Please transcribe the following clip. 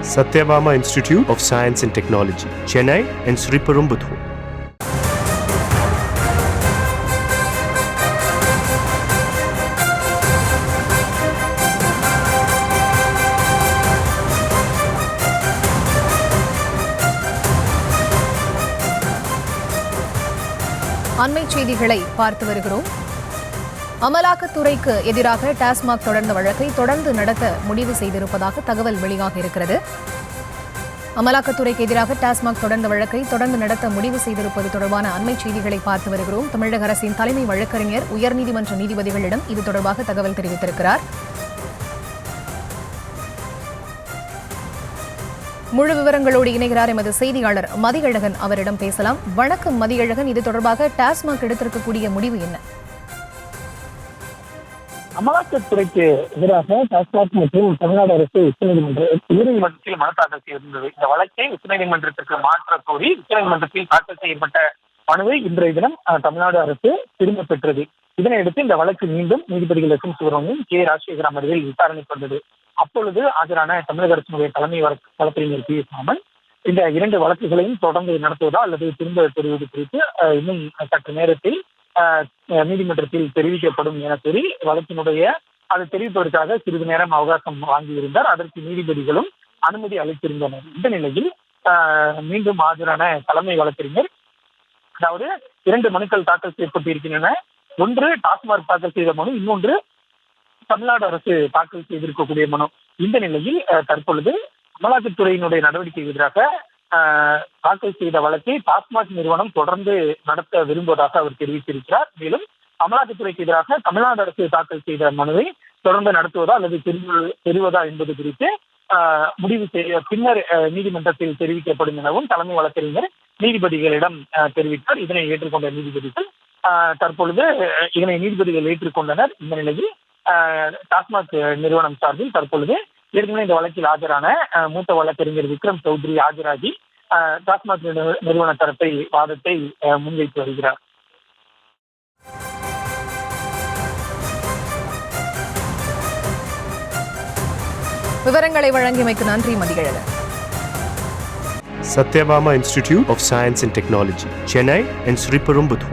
Satyabama Institute of Science and Technology, Chennai and Sriperumbudur. அண்மை செய்திகளை பார்த்து வருகிறோம். அமலாக்கத்துறைக்கு எதிராக டாஸ்மாக் தொடர்ந்த வழக்கை தொடர்ந்து நடத்த முடிவு செய்திருப்பதாக தகவல் வெளியாக இருக்கிறது. அமலாக்கத்துறைக்கு எதிராக டாஸ்மாக் தொடர்ந்த வழக்கை தொடர்ந்து நடத்த முடிவு செய்திருப்பது தொடர்பான அண்மை செய்திகளை பார்த்து வருகிறோம். தமிழக அரசின் தலைமை வழக்கறிஞர் உயர்நீதிமன்ற நீதிபதிகளிடம் இது தொடர்பாக தகவல் தெரிவித்திருக்கிறார். முழு விவரங்களோடு இணைகிறார் எமது செய்தியாளர் மதியழகன். அவரிடம் பேசலாம். வணக்கம் மதியழகன், இது தொடர்பாக டாஸ்மாக் எடுத்திருக்கக்கூடிய முடிவு என்ன? அமலாக்கத்துறைக்கு எதிராக டாஸ்மாக் மற்றும் தமிழ்நாடு அரசு உயர்நீதிமன்றத்தில் மனு தாக்கல் செய்திருந்தது. இந்த வழக்கை உச்சநீதிமன்றத்திற்கு மாற்ற கோரி உச்சநீதிமன்றத்தில் தாக்கல் செய்யப்பட்ட மனுவை இன்றைய தினம் தமிழ்நாடு அரசு திரும்ப பெற்றது. இதனையடுத்து இந்த வழக்கு மீண்டும் நீதிபதிகள் S M Subramanian, K Rajasekar அமர்வில் விசாரணைக்கு வந்தது. அப்பொழுது ஆஜரான தமிழக அரசினுடைய தலைமை வழக்கறிஞர் பி எஸ் ராமன் இந்த இரண்டு வழக்குகளையும் தொடர்ந்து நடத்துவதா அல்லது திரும்ப பெறுவது குறித்து இன்னும் சற்று நேரத்தில் நீதிமன்றத்தில் தெரிவிக்கப்படும் என கூறி வழக்கினுடைய அதை தெரிவிப்பதற்காக சிறிது நேரம் அவகாசம் வாங்கியிருந்தார். அதற்கு நீதிபதிகளும் அனுமதி அளித்திருந்தனர். இந்த நிலையில் மீண்டும் ஆஜரான தலைமை வழக்கறிஞர், அதாவது இரண்டு மனுக்கள் தாக்கல் செய்யப்பட்டிருக்கின்றன. ஒன்று டாஸ்மாக் தாக்கல் செய்த மனு, இன்னொன்று தமிழ்நாடு அரசு தாக்கல் செய்திருக்கக்கூடிய மனு. இந்த நிலையில் தற்பொழுது அமலாக்கத்துறையினுடைய நடவடிக்கைக்கு எதிராக தாக்கல் செய்த வழக்கை டாஸ்மாக் நிறுவனம் தொடர்ந்து நடத்த விரும்புவதாக அவர் தெரிவித்திருக்கிறார். மேலும் அமலாக்கத்துறைக்கு எதிராக தமிழ்நாடு அரசு தாக்கல் செய்த மனுவை தொடர்ந்து நடத்துவதா அல்லது பெறுவதா என்பது குறித்து முடிவு செய்ய பின்னர் நீதிமன்றத்தில் தெரிவிக்கப்படும் எனவும் தலைமை வழக்கறிஞர் நீதிபதிகளிடம் தெரிவித்தார். இதனை ஏற்றுக்கொண்ட நீதிபதிகள் தற்பொழுது இதனை நீதிபதிகள் ஏற்றுக்கொண்டனர். இந்த நிலையில் டாஸ்மாக் நிறுவனம் சார்பில் தற்பொழுது ஏற்கனவே இந்த வழக்கில் ஆஜரான மூத்த வழக்கறிஞர் விக்ரம் சௌத்ரி ஆஜராகி டாஸ்மாக் நிறுவன தரப்பை வாதத்தை முன்வைத்து வருகிறார். விவரங்களை வழங்கியமைக்கு நன்றி Mathiyazhagan. Satyabama Institute of Science and Technology, Chennai and Sriperumbudur.